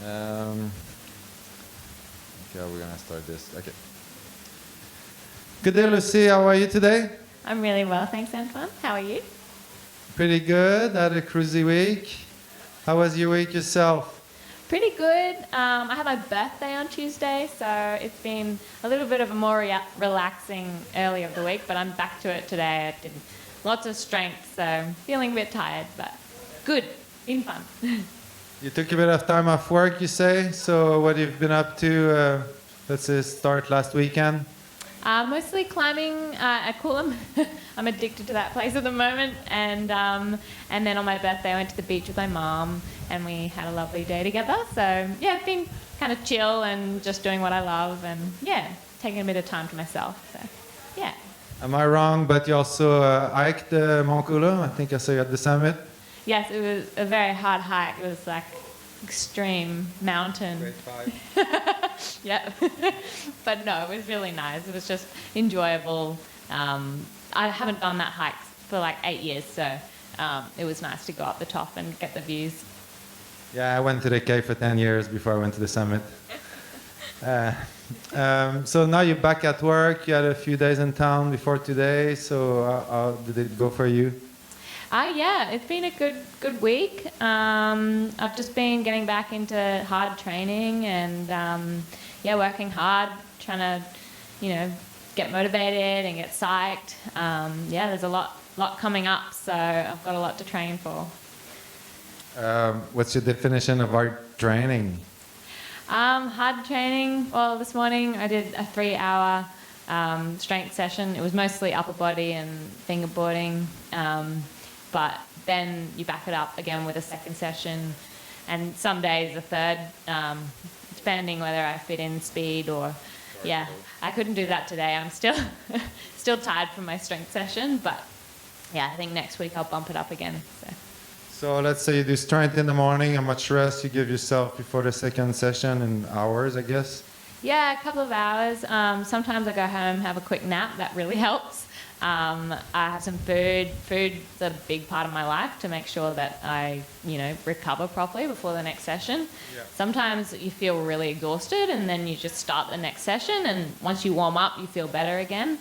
Okay, we're gonna start this. Okay. Good day, Lucy. How are you today? I'm really well, thanks, Antoine. How are you? Pretty good. Had a cruisy week. How was your week yourself? Pretty good. I had my birthday on Tuesday, so it's been a little bit of a more relaxing early of the week, but I'm back to it today. I did lots of strength, so I'm feeling a bit tired, but good. Been fun. You took a bit of time off work, you say. So what you've been up to? Let's say start last weekend. Mostly climbing at Climblim. I'm addicted to that place at the moment. And then on my birthday, I went to the beach with my mom, and we had a lovely day together. So yeah, it's been kind of chill and just doing what I love, and yeah, taking a bit of time to myself. So yeah. Am I wrong? But you also hiked Mont Coulomb. I think I saw you at the summit. Yes, it was a very hard hike. It was like extreme mountain. Grade 5. Yeah. But no, it was really nice. It was just enjoyable. I haven't done that hike for like 8 years, so it was nice to go up the top and get the views. Yeah, I went to the cave for 10 years before I went to the summit. So now you're back at work. You had a few days in town before today. So how did it go for you? Yeah, it's been a good week. I've just been getting back into hard training and working hard, trying to, get motivated and get psyched. There's a lot coming up, so I've got a lot to train for. What's your definition of hard training? Hard training. Well, this morning I did a 3-hour strength session. It was mostly upper body and fingerboarding. But then you back it up again with a second session, and some days a third, depending whether I fit in speed or, yeah. I couldn't do that today. I'm still tired from my strength session, but yeah, I think next week I'll bump it up again. So let's say you do strength in the morning. How much rest you give yourself before the second session in hours, I guess? Yeah, a couple of hours. Sometimes I go home, have a quick nap. That really helps. I have some food. Food's a big part of my life to make sure that I, recover properly before the next session. Yeah. Sometimes you feel really exhausted and then you just start the next session, and once you warm up, you feel better again.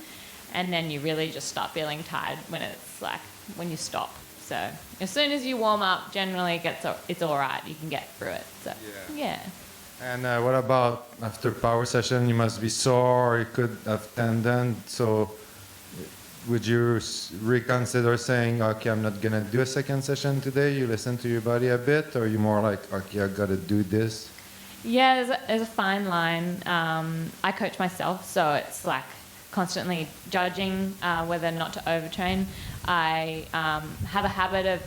And then you really just start feeling tired when you stop. So as soon as you warm up, generally it's all right. You can get through it. So, yeah. And what about after power session? You must be sore, or you could have tendon. So would you reconsider saying, okay, I'm not going to do a second session today? You listen to your body a bit, or you more like, okay, I got to do this? Yeah, there's a fine line. I coach myself, so it's like constantly judging whether not to overtrain. I have a habit of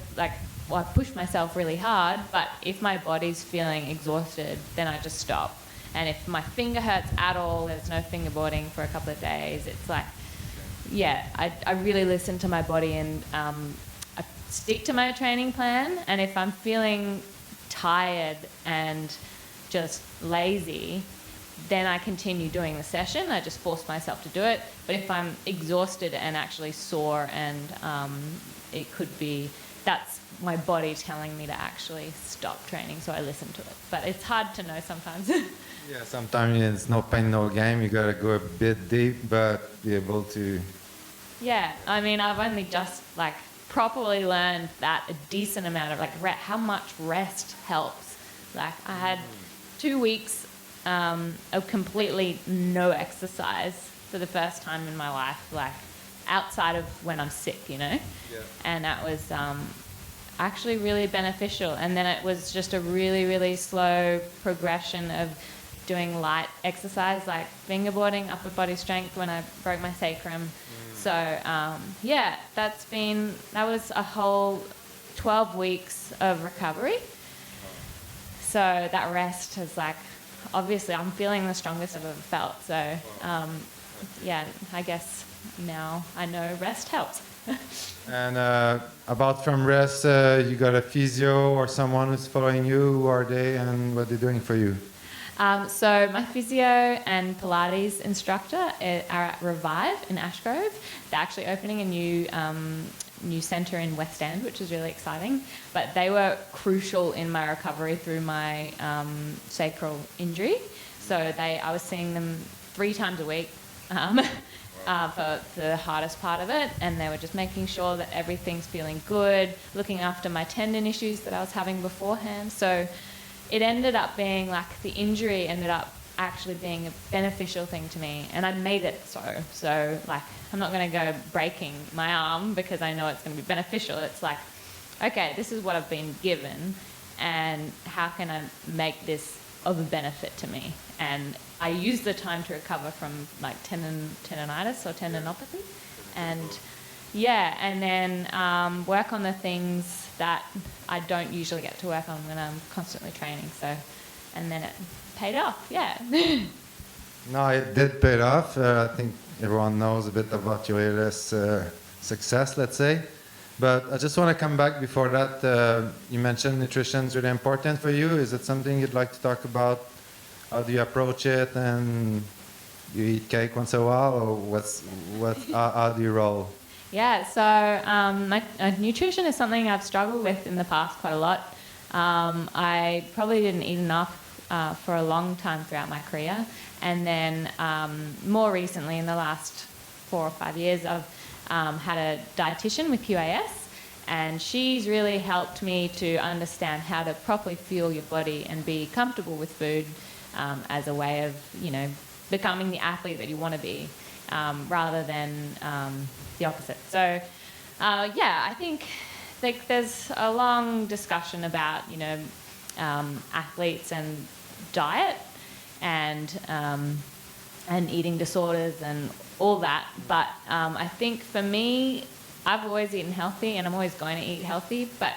I push myself really hard, but if my body's feeling exhausted, then I just stop. And if my finger hurts at all, there's no fingerboarding for a couple of days. It's like, yeah, I really listen to my body, and I stick to my training plan. And if I'm feeling tired and just lazy, then I continue doing the session. I just force myself to do it. But if I'm exhausted and actually sore, and it could be that's my body telling me to actually stop training, so I listen to it. But it's hard to know sometimes. Yeah, sometimes it's no pain, no gain. You got to go a bit deep, but be able to... Yeah, I mean, I've only just properly learned that a decent amount of how much rest helps. I had 2 weeks of completely no exercise for the first time in my life, outside of when I'm sick, Yeah. And that was actually really beneficial. And then it was just a really, really slow progression of doing light exercise like fingerboarding, upper body strength when I broke my sacrum. So that was a whole 12 weeks of recovery. So that rest has obviously I'm feeling the strongest I've ever felt. So I guess now I know rest helps. And about from rest, you got a physio or someone who's following you. Who are they and what they're doing for you? So my physio and Pilates instructor are at Revive in Ashgrove. They're actually opening a new new centre in West End, which is really exciting. But they were crucial in my recovery through my sacral injury. So I was seeing them 3 times a week for the hardest part of it, and they were just making sure that everything's feeling good, looking after my tendon issues that I was having beforehand. So it ended up being like the injury ended up actually being a beneficial thing to me, and I made it so like I'm not going to go breaking my arm because I know it's going to be beneficial. It's like, okay, this is what I've been given, and how can I make this of a benefit to me? And I use the time to recover from like tendonitis or tendinopathy, and and then work on the things that I don't usually get to work on when I'm constantly training. So, and then it paid off. No, it did pay off. I think everyone knows a bit about your ALS success, let's say. But I just want to come back before that. You mentioned nutrition is really important for you. Is it something you'd like to talk about? How do you approach it? And you eat cake once in a while, or how do you roll? Yeah, so my nutrition is something I've struggled with in the past quite a lot. I probably didn't eat enough for a long time throughout my career. And then more recently, in the last 4 or 5 years, I've had a dietitian with QAS, and she's really helped me to understand how to properly fuel your body and be comfortable with food as a way of, becoming the athlete that you want to be, rather than the opposite. So, I think there's a long discussion about, athletes and diet and eating disorders and all that. But I think for me, I've always eaten healthy, and I'm always going to eat healthy. But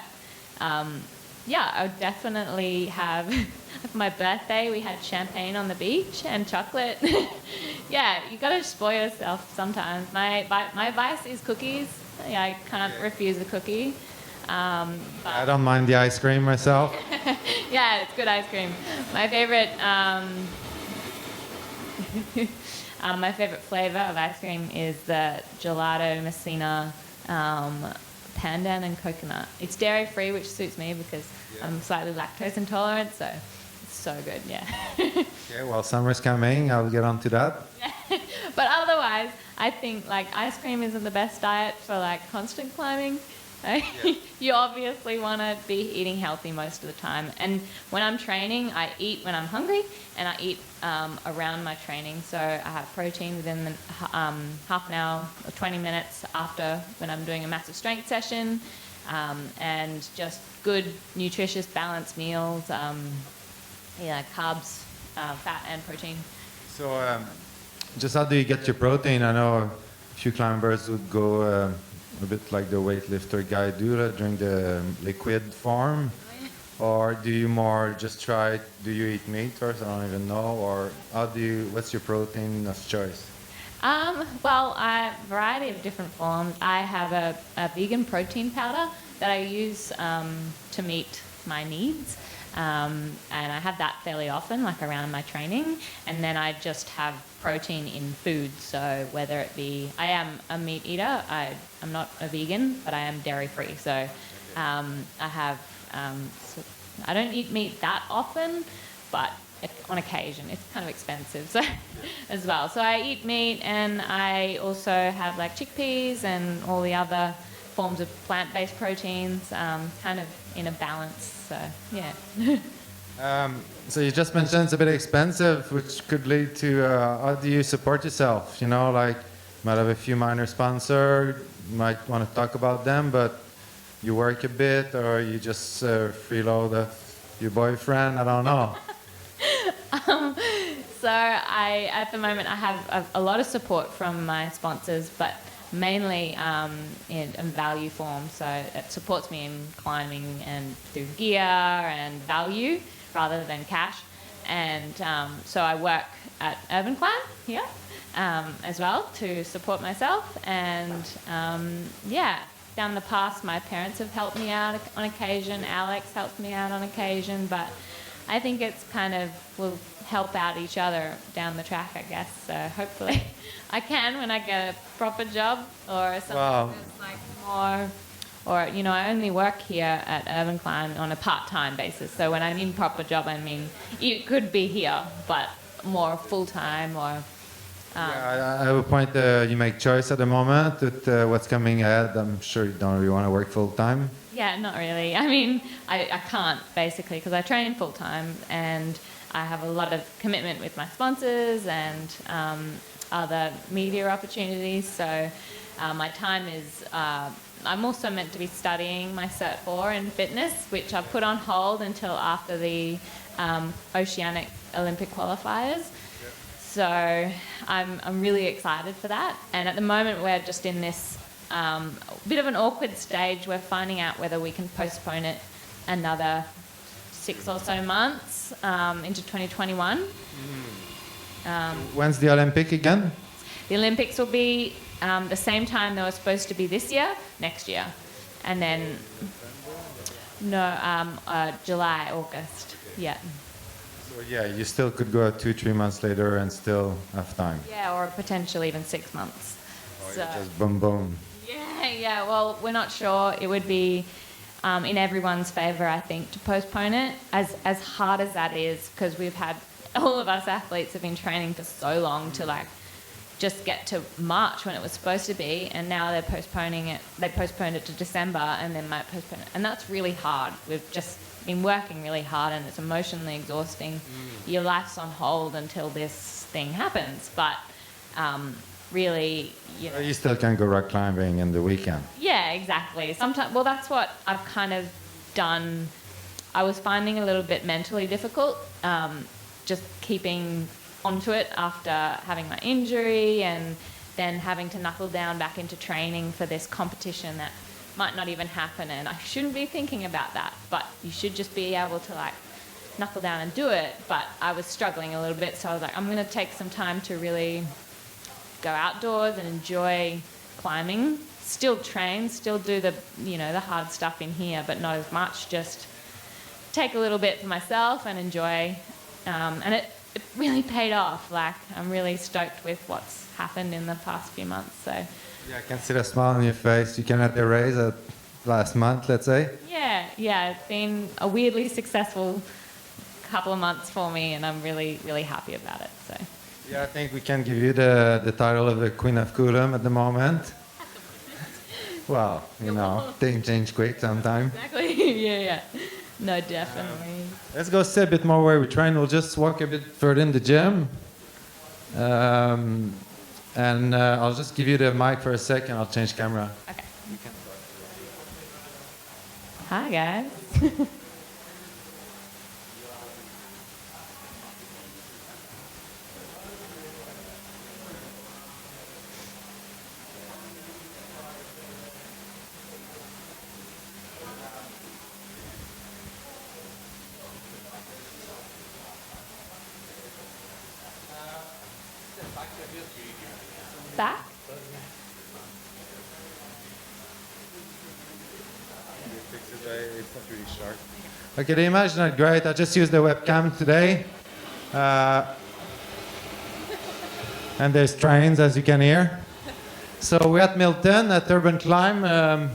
I would definitely have. For my birthday, we had champagne on the beach and chocolate. You got to spoil yourself sometimes. My vice is cookies. I can't refuse a cookie. I don't mind the ice cream myself. It's good ice cream. My favorite, my favorite flavor of ice cream is the gelato Messina pandan and coconut. It's dairy free, which suits me because I'm slightly lactose intolerant, so it's so good. Okay, well, summer's coming. I'll get on to that. But otherwise, I think like ice cream isn't the best diet for like constant climbing. You obviously want to be eating healthy most of the time. And when I'm training, I eat when I'm hungry, and I eat around my training. So I have protein within half an hour or 20 minutes after when I'm doing a massive strength session, and just good, nutritious, balanced meals, carbs, fat and protein. So just how do you get your protein? I know a few climbers would go a bit like the weightlifter guy do during the liquid form, or do you more just try? Do you eat meat first? I don't even know. Or what's your protein of choice? A variety of different forms. I have a vegan protein powder that I use to meet my needs, and I have that fairly often, like around my training. And then I just have protein in food. So whether it be, I am a meat eater. I'm not a vegan, but I am dairy free. So I have. I don't eat meat that often, but on occasion. It's kind of expensive, so as well. So I eat meat, and I also have like chickpeas and all the other forms of plant-based proteins, kind of in a balance. So So you just mentioned it's a bit expensive, which could lead to how do you support yourself? You might have a few minor sponsors, might want to talk about them, but you work a bit, or you just freeload your boyfriend. I don't know. So at the moment, I have a lot of support from my sponsors, but mainly in value form. So it supports me in climbing and through gear and value rather than cash. And so I work at Urban Climb here as well to support myself. And down the past, my parents have helped me out on occasion. Alex helps me out on occasion, but I think it's kind of, help out each other down the track, I guess. So hopefully I can when I get a proper job or something Wow. that's like more, or, you know, I only work here at Urban Climb on a part-time basis. So when I mean proper job, I mean it could be here, but more full-time or... Yeah, I have a point. You make choice at the moment with what's coming ahead. I'm sure you don't really want to work full time. Yeah, not really. I mean, I can't basically because I train full time and I have a lot of commitment with my sponsors and other media opportunities. So my time is. I'm also meant to be studying my Cert 4 in fitness, which I've put on hold until after the Oceanic Olympic qualifiers. So I'm really excited for that. And at the moment, we're just in this bit of an awkward stage. We're finding out whether we can postpone it another 6 or so months into 2021. When's the Olympic again? The Olympics will be the same time they were supposed to be this year, next year. And then, July, August, yeah. So yeah, you still could go 2-3 months later and still have time. Yeah, or potentially even 6 months. So, Just boom, boom. yeah, well, we're not sure. It would be in everyone's favour, I think, to postpone it, as hard as that is, because we've had, all of us athletes have been training for so long to, like, just get to March when it was supposed to be, and now they're postponing it. They postponed it to December and then might postpone it. And that's really hard. We've just been working really hard and it's emotionally exhausting. Your life's on hold until this thing happens. But really, you know. You still can go rock climbing in the weekend. Yeah, exactly. Sometimes, well, that's what I've kind of done. I was finding a little bit mentally difficult, just keeping onto it after having my injury and then having to knuckle down back into training for this competition that might not even happen, and I shouldn't be thinking about that, but you should just be able to like knuckle down and do it. But I was struggling a little bit, so I was like, I'm going to take some time to really go outdoors and enjoy climbing, still train, still do the, you know, the hard stuff in here, but not as much, just take a little bit for myself and enjoy. And it really paid off. Like, I'm really stoked with what's happened in the past few months. So Yeah, I can see the smile on your face. You came at the race last month, let's say. yeah, it's been a weirdly successful couple of months for me, and I'm really, really happy about it. So Yeah, I think we can give you the title of the Queen of Coolum at the moment. Well, you know, things change quick sometimes. exactly, yeah. No, definitely. Let's go see a bit more where we train. We'll just walk a bit further in the gym. And I'll just give you the mic for a second. I'll change camera. Okay. Hi, guys. Back? Okay, the image is not great. I just used the webcam today. And there's trains, as you can hear. So we're at Milton, at Urban Climb.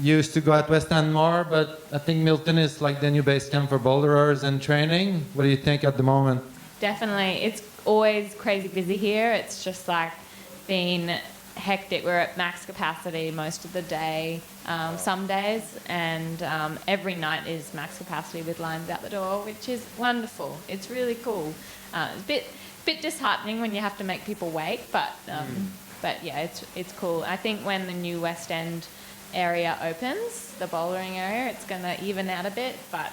Used to go at West End more, but I think Milton is like the new base camp for boulderers and training. What do you think at the moment? Definitely. It's always crazy busy here. It's just like been hectic. We're at max capacity most of the day, some days, and every night is max capacity with lines out the door, which is wonderful. It's really cool. It's a bit disheartening when you have to make people wait, but yeah, it's cool. I think when the new West End area opens, the bouldering area, it's going to even out a bit, but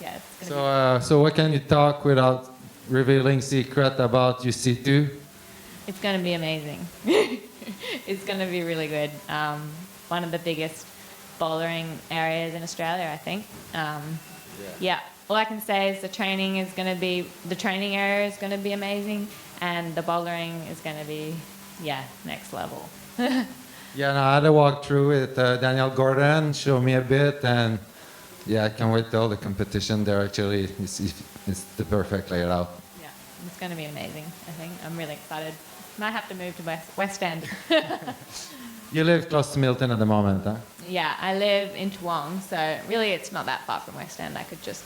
yeah, it's going to So what can you talk without revealing secret about UC2? It's going to be amazing. It's going to be really good. One of the biggest bouldering areas in Australia, I think. Yeah. All I can say is the training area is going to be amazing, and the bouldering is going to be, next level. Yeah, no, I had a walk through with Daniel Gordon, show me a bit, and Yeah, I can't wait till the competition there. Actually, it's the perfect layout. Yeah, it's going to be amazing, I think. I'm really excited. Might have to move to West End. You live close to Milton at the moment, huh? Yeah, I live in Toowong, so really it's not that far from West End. I could just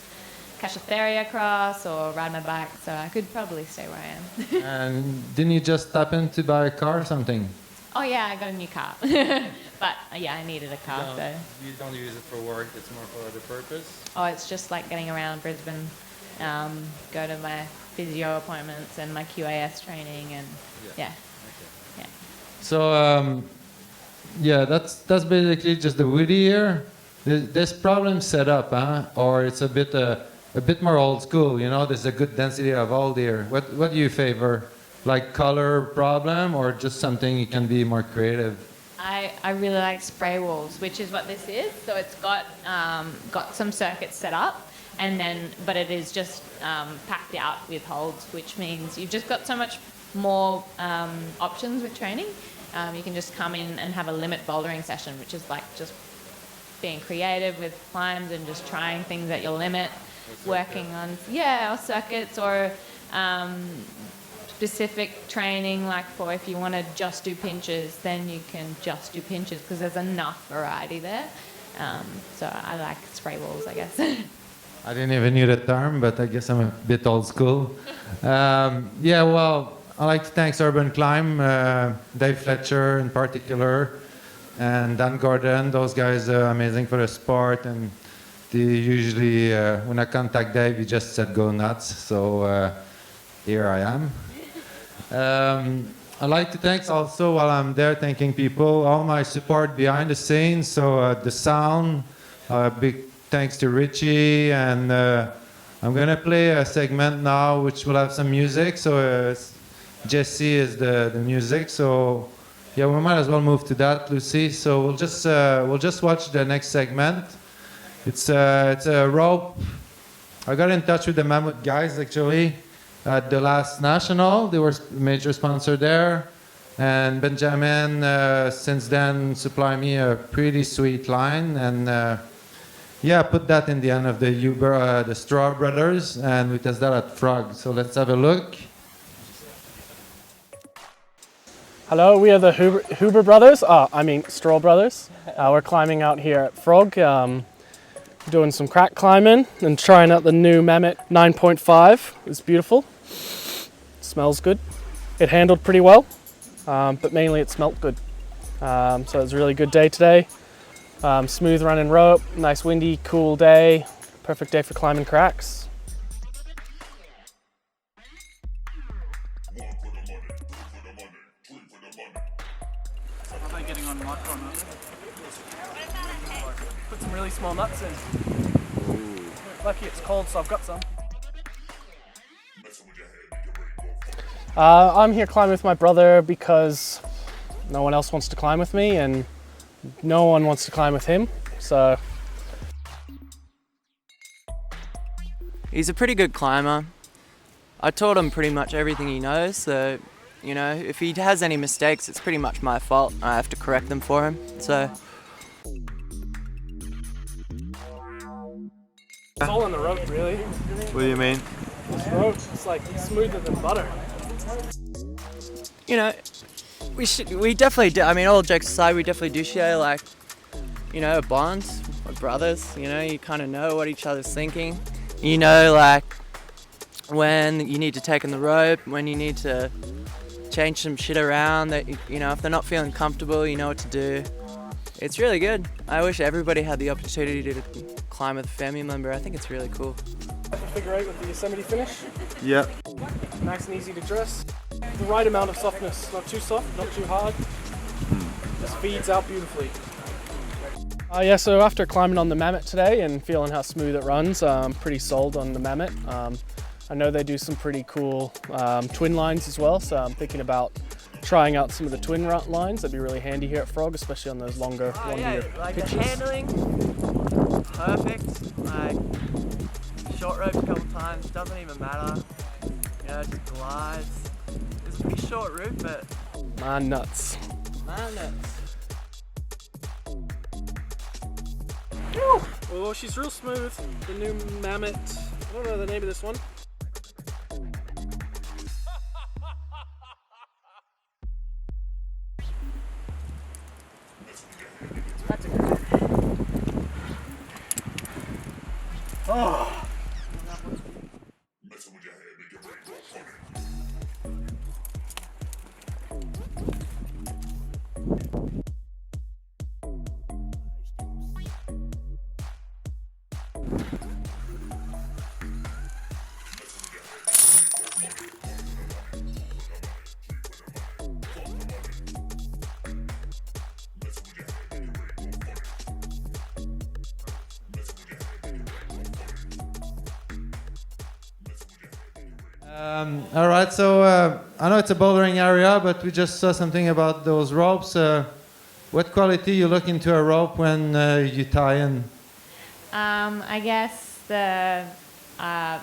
catch a ferry across or ride my bike, so I could probably stay where I am. And didn't you just happen to buy a car or something? Oh yeah, I got a new car. But yeah, I needed a car, so... You don't use it for work, it's more for other purpose? Oh, it's just like getting around Brisbane, go to my physio appointments and my QAS training and yeah. Okay. Yeah. So, yeah, that's basically just the woody here. This problem set up, huh? Or it's a bit more old school, you know, there's a good density of old here. What do you favor? Like color problem or just something you can be more creative? I really like spray walls, which is what this is. So it's got some circuits set up, and then but it is just packed out with holds, which means you've just got so much more options with training. You can just come in and have a limit bouldering session, which is like just being creative with climbs and just trying things at your limit, working on or circuits or specific training, like for if you want to just do pinches, then you can just do pinches because there's enough variety there. So I like spray walls, I guess. I didn't even knew the term, but I guess I'm a bit old school. Yeah, well, I'd like to thank Urban Climb, Dave Fletcher in particular, and Dan Gordon. Those guys are amazing for the sport, and they usually, when I contact Dave, he just said go nuts, so here I am. I'd like to thank also, while I'm there, thanking people, all my support behind the scenes, so the sound, big thanks to Ritchie, and I'm going to play a segment now which will have some music, so Jesswha is the music, so yeah, we might as well move to that, Lucy. So we'll just watch the next segment. It's a rope. I got in touch with the Mammut guys actually at the last national. They were a major sponsor there, and Benjamin since then supplied me a pretty sweet line, and yeah, put that in the end of the Straw Brothers, and we test that at Froq. So let's have a look. Hello, we are the Huber Brothers, Straw Brothers. We're climbing out here at Froq, doing some crack climbing and trying out the new Mammut 9.5. It's beautiful, smells good. It handled pretty well, but mainly it smelt good. So it was a really good day today. Smooth running rope, nice windy, cool day, perfect day for climbing cracks. Getting on micro nuts. Put some really small nuts in. Lucky it's cold, so I've got some. I'm here climbing with my brother because no one else wants to climb with me and no one wants to climb with him, so. He's a pretty good climber. I taught him pretty much everything he knows, so you know, if he has any mistakes, it's pretty much my fault. I have to correct them for him, so. It's all on the rope, really. What do you mean? This rope is like smoother than butter. You know, we definitely do, I mean, all jokes aside, we definitely do share, like, you know, a bond. We're brothers, you know, you kind of know what each other's thinking. You know, like, when you need to take in the rope, when you need to change some shit around, that, you know, if they're not feeling comfortable, you know what to do. It's really good. I wish everybody had the opportunity to climb with a family member. I think it's really cool. Figure 8 with the Yosemite finish. Yep. Nice and easy to dress. The right amount of softness, not too soft, not too hard. Just feeds out beautifully. Yeah, so after climbing on the Mammut today and feeling how smooth it runs, I'm pretty sold on the Mammut. I know they do some pretty cool twin lines as well, so I'm thinking about trying out some of the twin lines. That'd be really handy here at Froq, especially on those longer like pitches. the handling, perfect. Like short rope a couple times, doesn't even matter. You know, it just glides. It's a pretty short route, but Man nuts. man, Oh, she's real smooth. The new Mammut. I don't know the name of this one. Oh. All right, so I know it's a bouldering area, but we just saw something about those ropes. What quality you look into a rope when you tie in? I guess I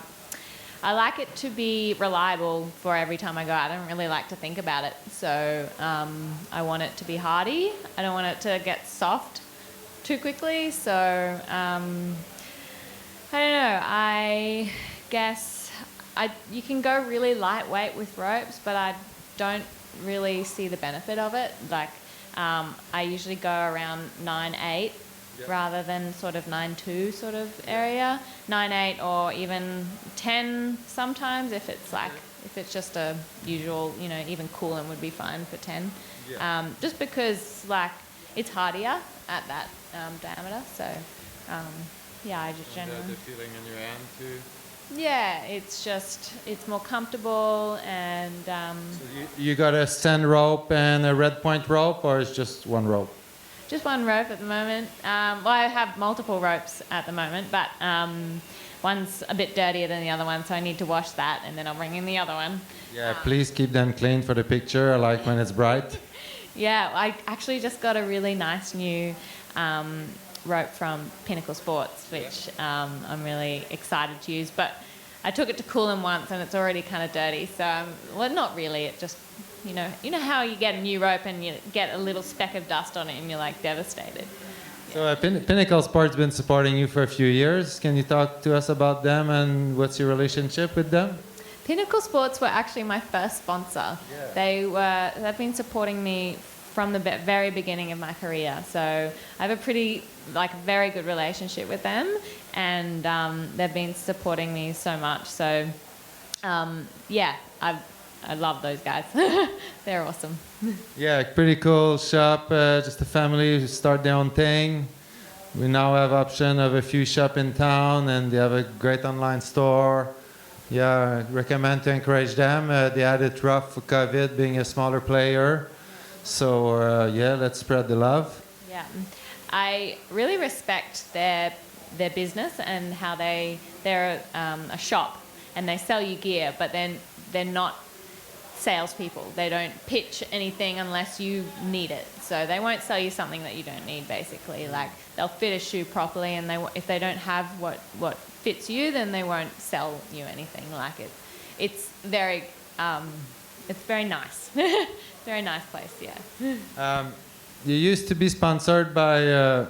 like it to be reliable for every time I go out. I don't really like to think about it. So I want it to be hardy. I don't want it to get soft too quickly. So I don't know. I guess you can go really lightweight with ropes, but I don't really see the benefit of it. Like I usually go around 9/8 rather than sort of 9/2 sort of area. 9/8 or even 10 sometimes if it's just a usual, even Climblim would be fine for 10. Just because like it's hardier at that diameter. So I just generally. The feeling in your hand too. Yeah, it's more comfortable and. So you got a sand rope and a red point rope, or it's just one rope? Just one rope at the moment. Well, I have multiple ropes at the moment, but one's a bit dirtier than the other one, so I need to wash that, and then I'll bring in the other one. Yeah, please keep them clean for the picture. I like when it's bright. Yeah, I actually just got a really nice new rope from Pinnacle Sports, which I'm really excited to use. But I took it to Climblim once, and it's already kind of dirty. So, well, not really. It just, you know how you get a new rope and you get a little speck of dust on it, and you're like devastated. So Pinnacle Sports been supporting you for a few years. Can you talk to us about them and what's your relationship with them? Pinnacle Sports were actually my first sponsor. Yeah. They've been supporting me from the very beginning of my career. So I have a very good relationship with them, and they've been supporting me so much. So I love those guys. They're awesome. Yeah, pretty cool shop. Just a family who start their own thing. We now have option of a few shop in town, and they have a great online store. Yeah, I recommend to encourage them. They had it rough for COVID, being a smaller player. So let's spread the love. Yeah, I really respect their business and how they're a shop and they sell you gear, but then they're not salespeople. They don't pitch anything unless you need it. So they won't sell you something that you don't need. Basically, like they'll fit a shoe properly, and if they don't have what fits you, then they won't sell you anything. Like it's very nice. Very nice place, yeah. You used to be sponsored by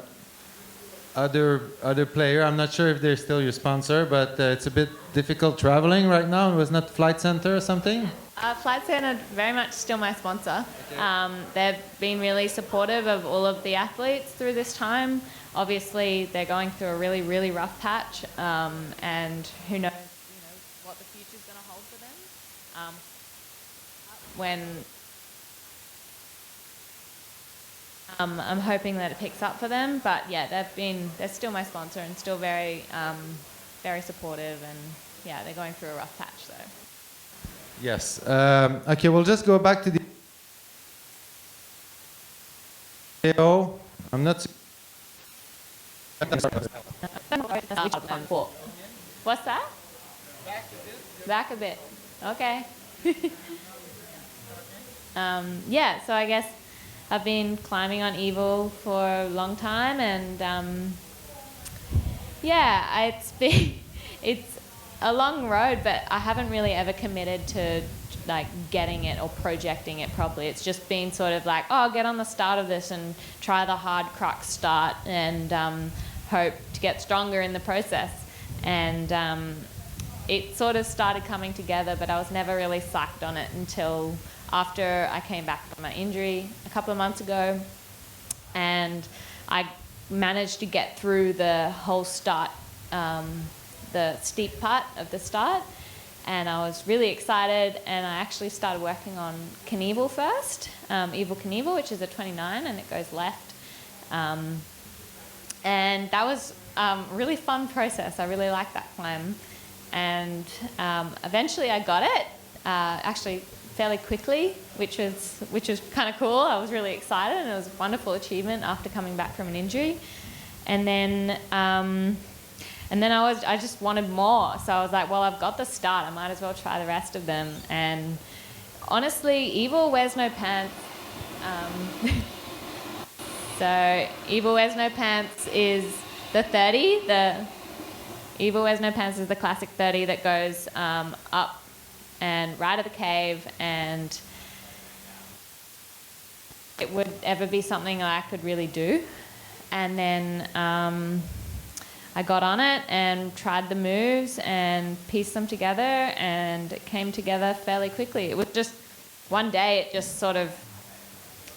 other player. I'm not sure if they're still your sponsor, but it's a bit difficult traveling right now. It was not Flight Center or something? Flight Center very much still my sponsor. Okay. They've been really supportive of all of the athletes through this time. Obviously, they're going through a really, really rough patch, and who knows, what the future's going to hold for them. I'm hoping that it picks up for them, but yeah, they're still my sponsor and still very, very supportive, and yeah, they're going through a rough patch, so. Yes. Okay, we'll just go back to the. I'm not. What's that? Back a bit. Okay. So I guess I've been climbing on Evil for a long time, and it's a long road, but I haven't really ever committed to like getting it or projecting it properly. It's just been sort of like, get on the start of this and try the hard crux start, and hope to get stronger in the process. And it sort of started coming together, but I was never really psyched on it until after I came back from my injury a couple of months ago, and I managed to get through the whole start, the steep part of the start, and I was really excited, and I actually started working on Knievel first, Evel Knievel, which is a 29 and it goes left. And that was a really fun process. I really liked that climb. And eventually I got it, actually fairly quickly, which was kind of cool. I was really excited, and it was a wonderful achievement after coming back from an injury. And then I just wanted more. So I was like, well, I've got the start. I might as well try the rest of them. And honestly, Evel wears no pants. So Evel wears no pants is the 30. The Evel wears no pants is the classic 30 that goes up and right at the cave, and it would ever be something that I could really do. And then I got on it and tried the moves and pieced them together, and it came together fairly quickly. It was just one day, it just sort of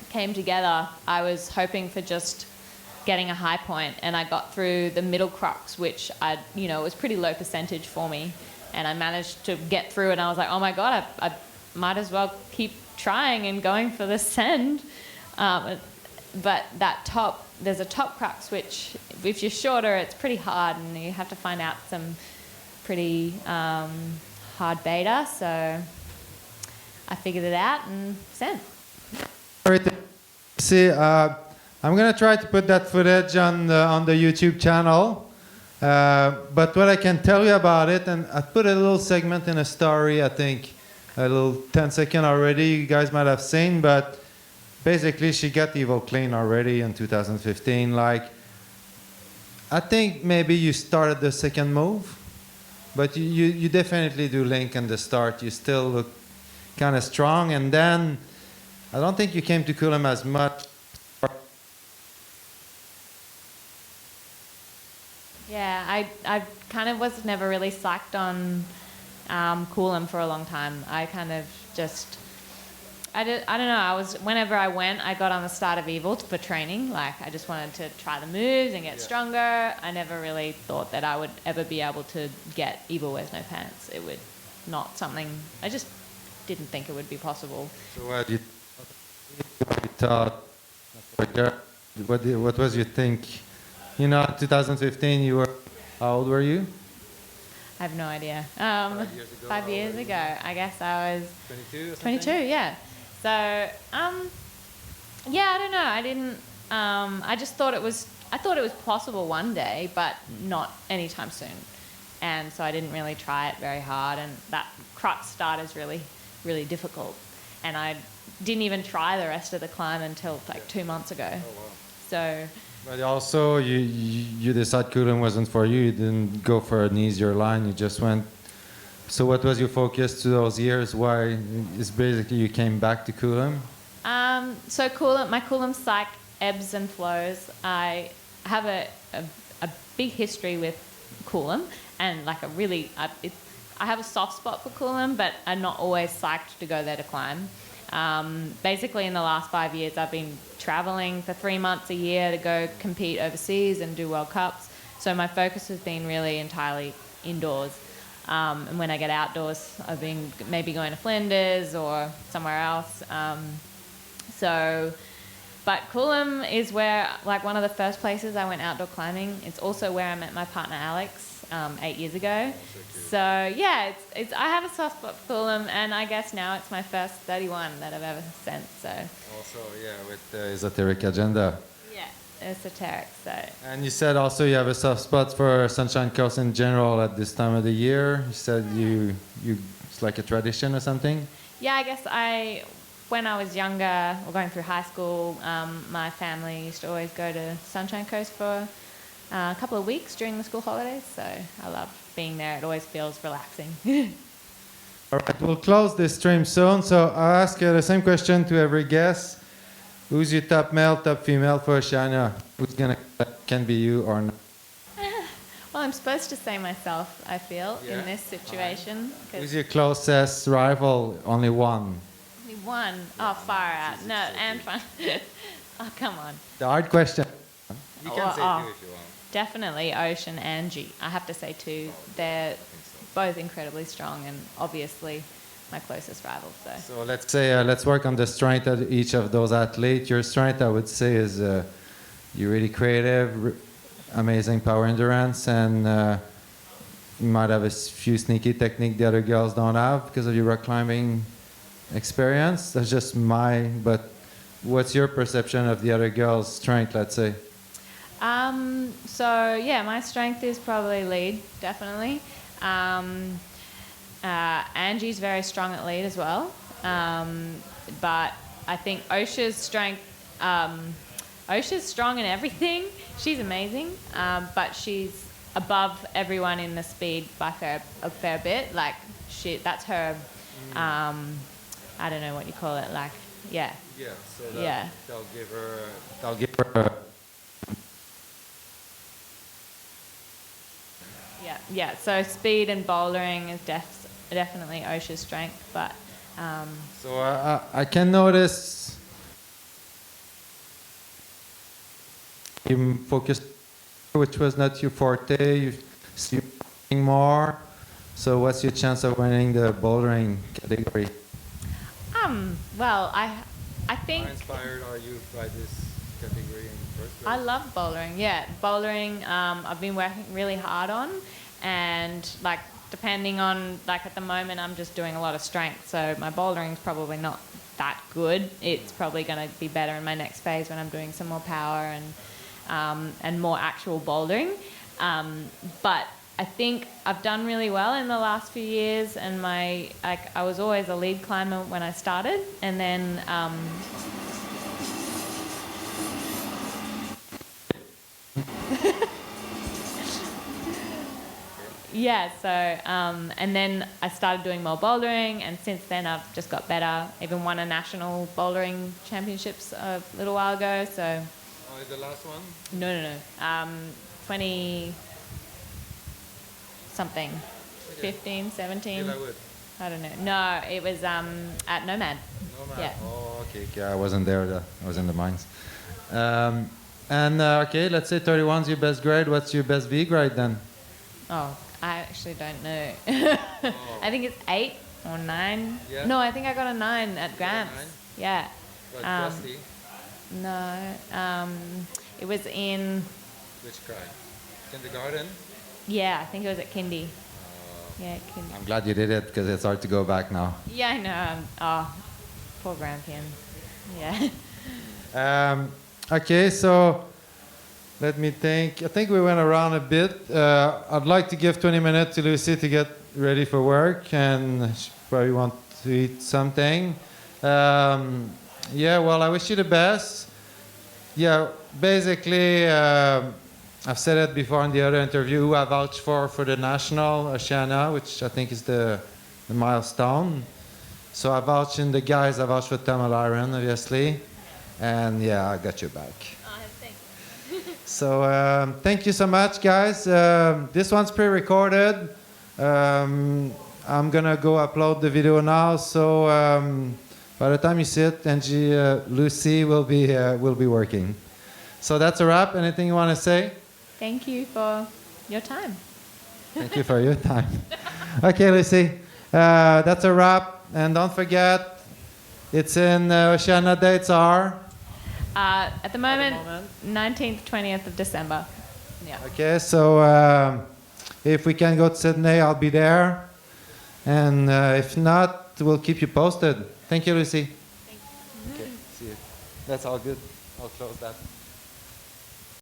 came together. I was hoping for just getting a high point, and I got through the middle crux, which was pretty low percentage for me, and I managed to get through, and I was like, oh my god, I might as well keep trying and going for the send. But that top, there's a top crux, which if you're shorter, it's pretty hard, and you have to find out some pretty hard beta, so I figured it out and sent. All right. See, I'm gonna try to put that footage on the YouTube channel. But what I can tell you about it, and I put a little segment in a story, I think a little 10-second already, you guys might have seen, but basically she got Evel clean already in 2015. Like, I think maybe you started the second move, but you definitely do link in the start. You still look kind of strong, and then I don't think you came to Climblim as much. Yeah, I kind of was never really psyched on Climblim for a long time. I kind of just, I don't know, whenever I went, I got on the start of Evel for training. Like, I just wanted to try the moves and get stronger. I never really thought that I would ever be able to get Evel wears no pants. It would not something, I just didn't think it would be possible. So what you thought, what was your think? 2015, you were, how old were you? I have no idea. 5 years ago. 5 years ago, I guess I was 22 or 22, yeah. So, yeah, I don't know. I didn't, I just thought it was possible one day, but not anytime soon. And so I didn't really try it very hard, and that crux start is really, really difficult. And I didn't even try the rest of the climb until like 2 months ago. Oh, wow. So. But also, you decided Climblim wasn't for you. You didn't go for an easier line. You just went. So what was your focus to those years? Why? It's basically you came back to Climblim. So my Climblim psych ebbs and flows. I have a big history with Climblim, and like I have a soft spot for Climblim, but I'm not always psyched to go there to climb. Basically, in the last 5 years, I've been traveling for 3 months a year to go compete overseas and do World Cups. So my focus has been really entirely indoors. And when I get outdoors, I've been maybe going to Flinders or somewhere else. But Climblim is where, like, one of the first places I went outdoor climbing. It's also where I met my partner Alex 8 years ago. So yeah, I have a soft spot for Climblim, and I guess now it's my first 31 that I've ever sent. So Also, yeah, with the esoteric agenda. Yeah, esoteric. So. And you said also you have a soft spot for Sunshine Coast in general at this time of the year. You said it's like a tradition or something. Yeah, I guess when I was younger, or going through high school, my family used to always go to Sunshine Coast for a couple of weeks during the school holidays. So I love being there. It always feels relaxing. All right, we'll close this stream soon. So I'll ask the same question to every guest. Who's your top male, top female for Oceania? Who's can be you or not? I'm supposed to say myself, I feel, Yeah. in this situation. Who's your closest rival? Only one. Only one. Oh, far out. No, Antoine. Oh, come on. The hard question. You can say two if you want. Definitely Ocean, Angie. I have to say two. They're both incredibly strong and obviously my closest rivals. So. So let's say let's work on the strength of each of those athletes. Your strength, I would say, is you're really creative, amazing power endurance, and you might have a few sneaky technique the other girls don't have because of your rock climbing experience. That's just but what's your perception of the other girls' strength, let's say? So yeah, my strength is probably lead, definitely. Angie's very strong at lead as well. But I think Osha's strength, Osha's strong in everything. She's amazing, but she's above everyone in the speed by a fair bit. Like that's her, I don't know what you call it, like, yeah. Yeah, so Yeah. they'll give her Yeah. So speed and bouldering is definitely Osha's strength, but So I can notice you focused, which was not your forte. You're sleeping more. So what's your chance of winning the bouldering category? well, I think How inspired are you by this category in the first place? I love bouldering. Yeah, bouldering. I've been working really hard on, and like depending on like at the moment, I'm just doing a lot of strength. So my bouldering's probably not that good. It's probably going to be better in my next phase when I'm doing some more power and more actual bouldering. But I think I've done really well in the last few years, and I was always a lead climber when I started, and then yeah, so and then I started doing more bouldering, and since then I've just got better. Even won a national bouldering championships a little while ago. So Oh, is the last one? no, 20 something, 15, 17. I don't know. No, it was at Nomad. Yeah. Oh, okay. Yeah, I wasn't there. I was in the mines. Okay, let's say 31 is your best grade. What's your best V grade then? Oh, I actually don't know. I think it's 8 or 9. Yeah? No, I think I got a 9 at Gramps. 9? Yeah. What, Rusty? No, it was in. Which grade? Kindergarten? Yeah, I think it was at Kindy. Yeah, Kindy. I'm glad you did it because it's hard to go back now. Yeah, I know. Oh, poor Grampian. Yeah. Okay, so let me think. I think we went around a bit. I'd like to give 20 minutes to Lucy to get ready for work, and she probably want to eat something. Yeah, well, I wish you the best. Yeah, basically, I've said it before in the other interview, who I vouched for the national, Oceania, which I think is the milestone. So I vouch in the guys, I vouch for Tamil Iron, obviously. And yeah, I got your back. Oh, thanks. So thank you so much, guys. This one's pre-recorded. I'm gonna go upload the video now. So by the time you see it, Angie, Lucy will be working. So that's a wrap. Anything you want to say? Thank you for your time. Thank you for your time. Okay, Lucy. That's a wrap. And don't forget, it's in Oceania. Dates are? At the moment, 19th, 20th of December. Yeah. Okay, so if we can go to Sydney, I'll be there. And if not, we'll keep you posted. Thank you, Lucy. Thank you. Okay, see you. That's all good. I'll close that.